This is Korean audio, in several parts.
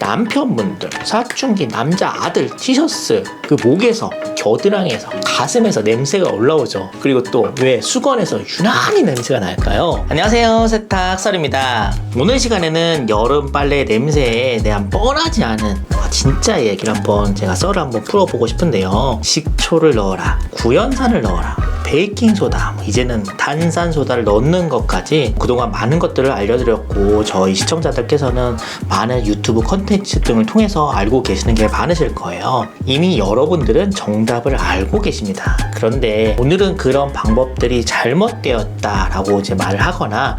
남편분들, 사춘기 남자 아들 티셔츠 그 목에서, 겨드랑이에서, 가슴에서 냄새가 올라오죠. 그리고 또 왜 수건에서 유난히 냄새가 날까요? 안녕하세요, 세탁설입니다. 오늘 시간에는 여름 빨래 냄새에 대한 뻔하지 않은 진짜 얘기를 한번 제가 썰을 한번 풀어보고 싶은데요. 식초를 넣어라, 구연산을 넣어라, 베이킹소다, 이제는 탄산소다를 넣는 것까지 그동안 많은 것들을 알려드렸고, 저희 시청자들께서는 많은 유튜브 컨텐츠 등을 통해서 알고 계시는 게 많으실 거예요. 이미 여러분들은 정답을 알고 계십니다. 그런데 오늘은 그런 방법들이 잘못되었다라고 이제 말을 하거나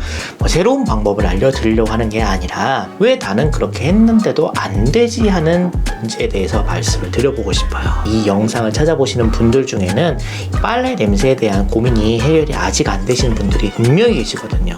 새로운 방법을 알려드리려고 하는 게 아니라, 왜 나는 그렇게 했는데도 안 되지 하는 문제에 대해서 말씀을 드려보고 싶어요. 이 영상을 찾아보시는 분들 중에는 빨래 냄새에 대한 고민이 해결이 아직 안 되시는 분들이 분명히 계시거든요.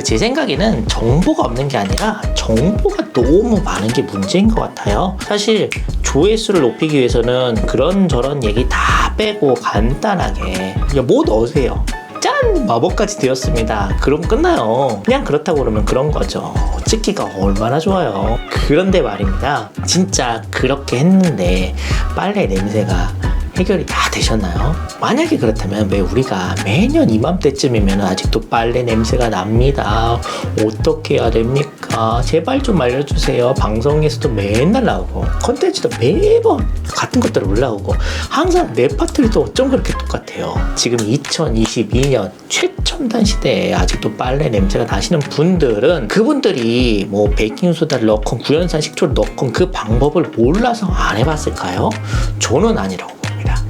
제 생각에는 정보가 없는 게 아니라 정보가 너무 많은 게 문제인 것 같아요. 사실 조회수를 높이기 위해서는 그런저런 얘기 다 빼고 간단하게 뭐 넣으세요, 짠! 마법까지 되었습니다. 그럼 끝나요. 그냥 그렇다고 그러면 그런 거죠. 찍기가 얼마나 좋아요. 그런데 말입니다, 진짜 그렇게 했는데 빨래 냄새가 해결이 다 되셨나요? 만약에 그렇다면 왜 우리가 매년 이맘때쯤이면 아직도 빨래 냄새가 납니다. 어떻게 해야 됩니까? 제발 좀 알려주세요. 방송에서도 맨날 나오고, 컨텐츠도 매번 같은 것들 올라오고, 항상 내 파트리도 어쩜 그렇게 똑같아요. 지금 2022년 최첨단 시대에 아직도 빨래 냄새가 나시는 분들은, 그분들이 뭐 베이킹소다를 넣건 구연산 식초를 넣건 그 방법을 몰라서 안 해봤을까요? 저는 아니라고.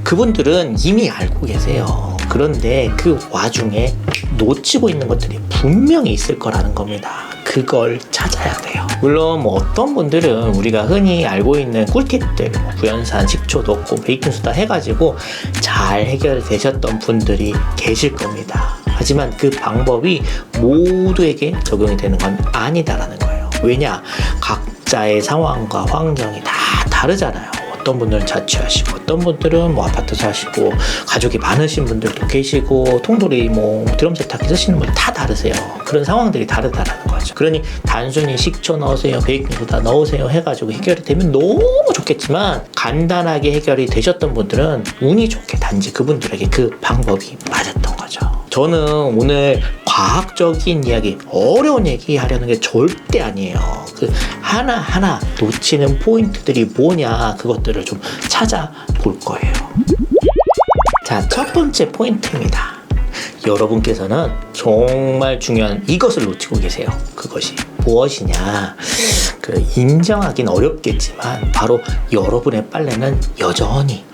그분들은 이미 알고 계세요. 그런데 그 와중에 놓치고 있는 것들이 분명히 있을 거라는 겁니다. 그걸 찾아야 돼요. 물론 뭐 어떤 분들은 우리가 흔히 알고 있는 꿀팁들, 구연산 식초 넣고 베이킹소다 해가지고 잘 해결되셨던 분들이 계실 겁니다. 하지만 그 방법이 모두에게 적용이 되는 건 아니다라는 거예요. 왜냐? 각자의 상황과 환경이 다 다르잖아요. 어떤 분들은 자취하시고, 어떤 분들은 뭐 아파트 사시고, 가족이 많으신 분들도 계시고, 통돌이 뭐 드럼 세탁기 쓰시는 분들 다 다르세요. 그런 상황들이 다르다라는 거죠. 그러니 단순히 식초 넣으세요, 베이킹소다 넣으세요 해가지고 해결이 되면 너무 좋겠지만, 간단하게 해결이 되셨던 분들은 운이 좋게 단지 그분들에게 그 방법이 맞았던 거죠. 저는 오늘 과학적인 이야기, 어려운 얘기 하려는 게 절대 아니에요. 그 하나하나 놓치는 포인트들이 뭐냐, 그것들을 좀 찾아볼 거예요. 자, 첫 번째 포인트입니다. 여러분께서는 정말 중요한 이것을 놓치고 계세요. 그것이 무엇이냐? 인정하긴 어렵겠지만 바로 여러분의 빨래는 여전히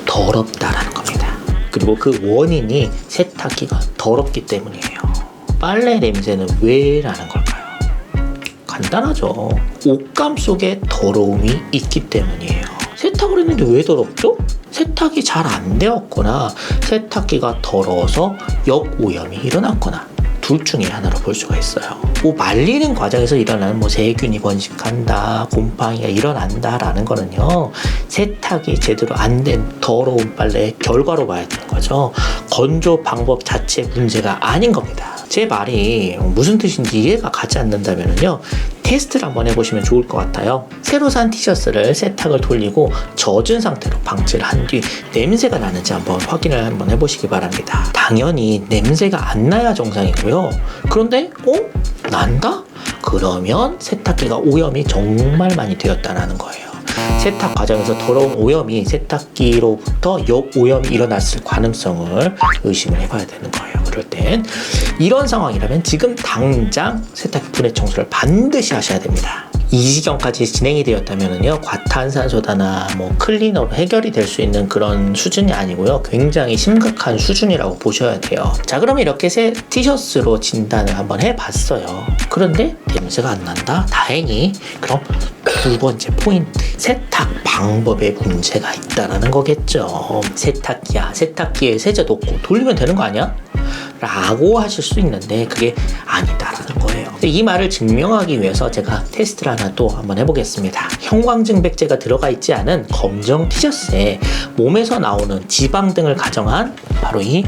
더럽다라는 겁니다. 그리고 그 원인이 세탁기가 더럽기 때문이에요. 빨래 냄새는 왜 나는 걸까요? 간단하죠. 옷감 속에 더러움이 있기 때문이에요. 세탁을 했는데 왜 더럽죠? 세탁이 잘 안 되었거나 세탁기가 더러워서 역오염이 일어났거나, 둘 중에 하나로 볼 수가 있어요. 뭐 말리는 과정에서 일어나는 뭐 세균이 번식한다, 곰팡이가 일어난다라는 거는요, 세탁이 제대로 안 된 더러운 빨래의 결과로 봐야 되는 거죠. 건조 방법 자체 문제가 아닌 겁니다. 제 말이 무슨 뜻인지 이해가 가지 않는다면요, 테스트를 한번 해보시면 좋을 것 같아요. 새로 산 티셔츠를 세탁을 돌리고 젖은 상태로 방치를 한 뒤 냄새가 나는지 한번 확인을 한번 해보시기 바랍니다. 당연히 냄새가 안 나야 정상이고요. 그런데 난다? 그러면 세탁기가 오염이 정말 많이 되었다는 거예요. 세탁 과정에서 더러운 오염이 세탁기로부터 역오염이 일어났을 가능성을 의심을 해봐야 되는 거예요. 그럴 땐 이런 상황이라면 지금 당장 세탁기 분해 청소를 반드시 하셔야 됩니다. 이 지경까지 진행이 되었다면요, 과탄산소다나 뭐 클리너로 해결이 될 수 있는 그런 수준이 아니고요, 굉장히 심각한 수준이라고 보셔야 돼요. 자, 그럼 이렇게 새 티셔츠로 진단을 한번 해봤어요. 그런데 냄새가 안 난다? 다행히. 그럼 두 번째 포인트, 세탁 방법에 문제가 있다라는 거겠죠. 세탁기야, 세탁기에 세제 넣고 돌리면 되는 거 아니야? 라고 하실 수 있는데 그게 아니다라는 거예요. 이 말을 증명하기 위해서 제가 테스트를 하나 또 한번 해보겠습니다. 형광증백제가 들어가 있지 않은 검정 티셔츠에 몸에서 나오는 지방 등을 가정한 바로 이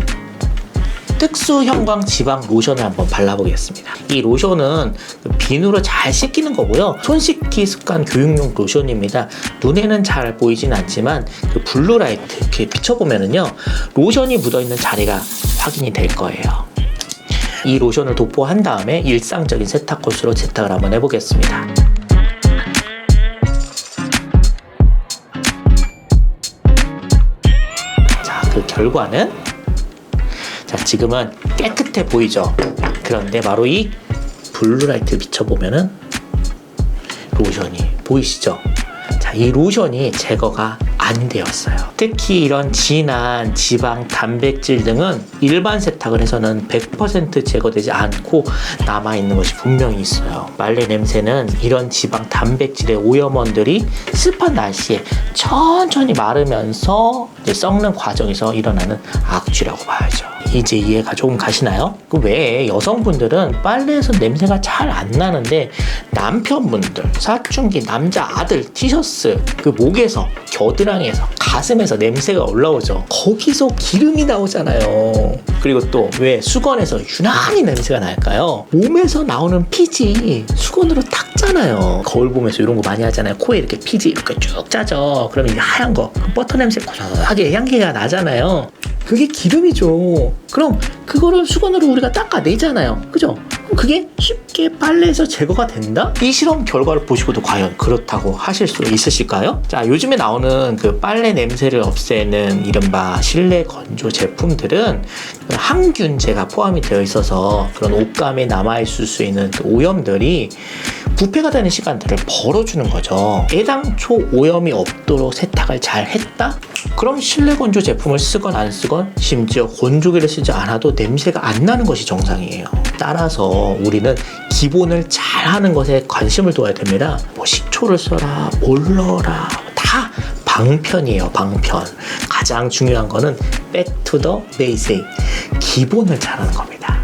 특수 형광 지방 로션을 한번 발라보겠습니다. 이 로션은 비누로 잘 씻기는 거고요. 손 씻기 습관 교육용 로션입니다. 눈에는 잘 보이진 않지만 그 블루라이트 이렇게 비춰보면은요, 로션이 묻어있는 자리가 확인이 될 거예요. 이 로션을 도포한 다음에 일상적인 세탁 코스로 세탁을 한번 해보겠습니다. 자, 그 결과는, 자, 지금은 깨끗해 보이죠? 그런데 바로 이 블루라이트 비춰보면은 로션이 보이시죠? 자, 이 로션이 제거가 안 되었어요. 특히 이런 진한 지방, 단백질 등은 일반 세탁을 해서는 100% 제거되지 않고 남아있는 것이 분명히 있어요. 빨래 냄새는 이런 지방, 단백질의 오염원들이 습한 날씨에 천천히 마르면서 이제 썩는 과정에서 일어나는 악취라고 봐야죠. 이제 이해가 조금 가시나요? 그 외에 여성분들은 빨래에서 냄새가 잘 안 나는데 남편분들, 사춘기, 남자, 아들 티셔츠 그 목에서, 겨드랑이에서, 가슴에서 냄새가 올라오죠. 거기서 기름이 나오잖아요. 그리고 또 왜 수건에서 유난히 냄새가 날까요? 몸에서 나오는 피지 수건으로 닦잖아요. 거울 보면서 이런 거 많이 하잖아요. 코에 이렇게 피지 이렇게 쭉 짜죠. 그러면 이 하얀 거, 그 버터 냄새 고소하게 향기가 나잖아요. 그게 기름이죠. 그럼 그거를 수건으로 우리가 닦아내잖아요. 그죠? 그럼 그게 쉽게 빨래에서 제거가 된다? 이 실험 결과를 보시고도 과연 그렇다고 하실 수 있으실까요? 자, 요즘에 나오는 그 빨래 냄새를 없애는 이른바 실내 건조 제품들은 그 항균제가 포함이 되어 있어서 그런 옷감에 남아있을 수 있는 그 오염들이 부패가 되는 시간들을 벌어주는 거죠. 애당초 오염이 없도록 세탁을 잘 했다? 그럼 실내 건조 제품을 쓰건 안 쓰건, 심지어 건조기를 쓰지 않아도 냄새가 안 나는 것이 정상이에요. 따라서 우리는 기본을 잘 하는 것에 관심을 둬야 됩니다. 뭐 식초를 써라, 뭘 넣어라, 다 방편이에요. 방편. 가장 중요한 거는 back to the basic, 기본을 잘하는 겁니다.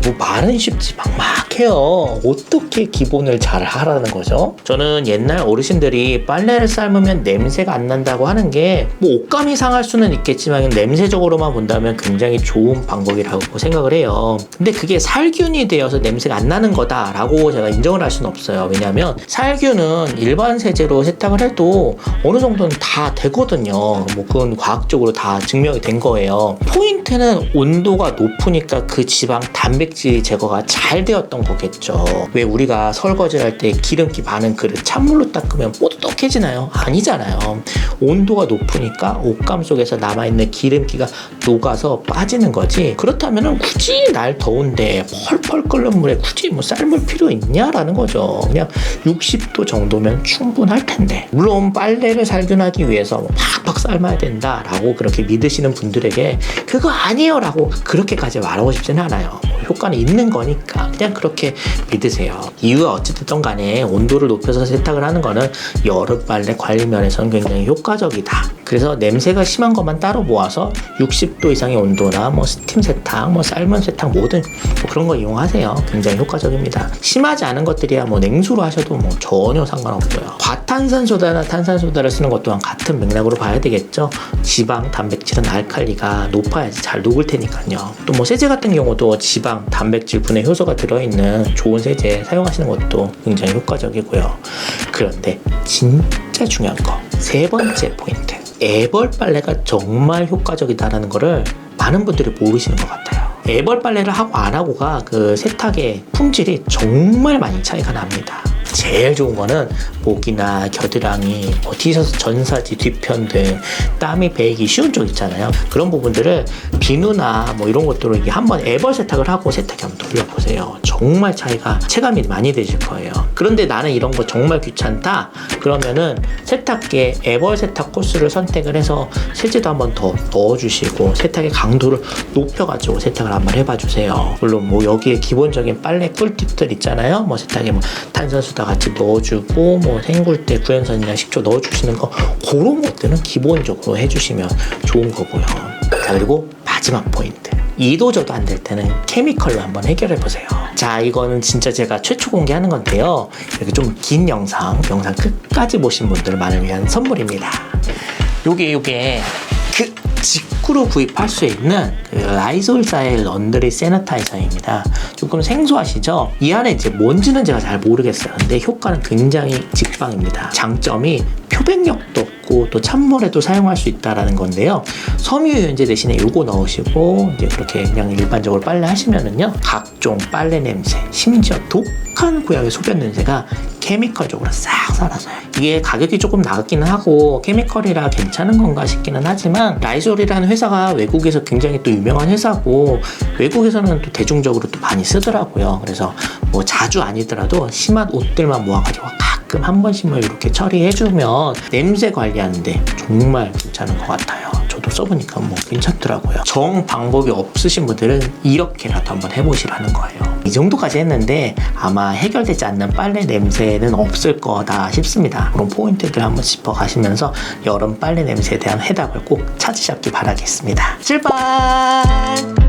뭐 말은 쉽지 막막해요. 어떻게 기본을 잘 하라는 거죠? 저는 옛날 어르신들이 빨래를 삶으면 냄새가 안 난다고 하는 게 뭐 옷감이 상할 수는 있겠지만 냄새적으로만 본다면 굉장히 좋은 방법이라고 생각을 해요. 근데 그게 살균이 되어서 냄새가 안 나는 거다라고 제가 인정을 할 수는 없어요. 왜냐하면 살균은 일반 세제로 세탁을 해도 어느 정도는 다 되거든요. 뭐 그건 과학적으로 다 증명이 된 거예요. 포인트는 온도가 높으니까 그 지방, 단백질 제거가 잘 되었던 거겠죠. 왜 우리가 설거지를 할 때 기름기 많은 그릇 찬물로 닦으면 뽀득해지나요? 아니잖아요. 온도가 높으니까 옷감 속에서 남아있는 기름기가 녹아서 빠지는 거지. 그렇다면 굳이 날 더운데 펄펄 끓는 물에 굳이 뭐 삶을 필요 있냐라는 거죠. 그냥 60도 정도면 충분할 텐데. 물론 빨래를 살균하기 위해서 뭐 팍팍 삶아야 된다라고 그렇게 믿으시는 분들에게 그거 아니에요 라고 그렇게까지 말하고 싶지는 않아요. 뭐 효과는 있는 거니까 그냥 그렇게 믿으세요. 이유가 어찌됐든 간에 온도를 높여서 세탁을 하는 거는 여름 빨래 관리 면에서는 굉장히 효과적이다. 그래서 냄새가 심한 것만 따로 모아서 60도 이상의 온도나 뭐 스팀 세탁, 뭐 삶은 세탁 뭐든 뭐 그런 거 이용하세요. 굉장히 효과적입니다. 심하지 않은 것들이야 뭐 냉수로 하셔도 뭐 전혀 상관없고요. 과탄산소다나 탄산소다를 쓰는 것 또한 같은 맥락으로 봐야 되겠죠. 지방, 단백질은 알칼리가 높아야지 잘 녹을 테니까요. 또 뭐 세제 같은 경우도 지방, 단백질 분해 효소가 들어있는 좋은 세제 사용하시는 것도 굉장히 효과적이고요. 그런데 진짜 중요한 거, 세 번째 포인트. 애벌 빨래가 정말 효과적이다라는 거를 많은 분들이 모르시는 것 같아요. 애벌 빨래를 하고 안 하고가 그 세탁의 품질이 정말 많이 차이가 납니다. 제일 좋은 거는 목이나 겨드랑이, 뭐 티셔츠 전사지 뒤편 등 땀이 배이기 쉬운 쪽 있잖아요. 그런 부분들을 비누나 뭐 이런 것들로 이게 한번 애벌 세탁을 하고 세탁기 한번 돌려보세요. 정말 차이가 체감이 많이 되실 거예요. 그런데 나는 이런 거 정말 귀찮다 그러면은 세탁기에 애벌 세탁 코스를 선택을 해서 세제도 한번 더 넣어주시고 세탁의 강도를 높여가지고 세탁을 한번 해봐 주세요. 물론 뭐 여기에 기본적인 빨래 꿀팁들 있잖아요. 뭐 세탁에 뭐 탄산수다 같이 넣어주고 뭐 헹굴 때 구연산이나 식초 넣어주시는 거, 그런 것들은 기본적으로 해주시면 좋은 거고요. 자, 그리고 마지막 포인트, 이도저도 안 될 때는 케미컬로 한번 해결해 보세요. 자, 이거는 진짜 제가 최초 공개하는 건데요. 이렇게 좀 긴 영상 끝까지 보신 분들만을 위한 선물입니다. 요게 그 직구로 구입할 수 있는 그 라이솔사의 런드리 세니타이저입니다. 조금 생소하시죠? 이 안에 이제 뭔지는 제가 잘 모르겠어요. 근데 효과는 굉장히 직방입니다. 장점이 표백력도 없고 또 찬물에도 사용할 수 있다라는 건데요. 섬유유연제 대신에 이거 넣으시고 이제 그렇게 그냥 일반적으로 빨래 하시면은요, 각종 빨래 냄새, 심지어 독한 고양이 소변 냄새가 케미컬적으로 싹 사라져요. 이게 가격이 조금 나갔기는 하고 케미컬이라 괜찮은 건가 싶기는 하지만, 라이솔이라는 회사가 외국에서 굉장히 또 유명한 회사고 외국에서는 또 대중적으로 또 많이 쓰더라고요. 그래서 뭐 자주 아니더라도 심한 옷들만 모아가지고 가끔 한 번씩만 이렇게 처리해주면 냄새 관리하는데 정말 괜찮은 것 같아요. 저도 써보니까 뭐 괜찮더라고요. 정 방법이 없으신 분들은 이렇게라도 한번 해보시라는 거예요. 이 정도까지 했는데 아마 해결되지 않는 빨래 냄새는 없을 거다 싶습니다. 그런 포인트들 한번 짚어가시면서 여름 빨래 냄새에 대한 해답을 꼭 찾으셨기 바라겠습니다. 출발!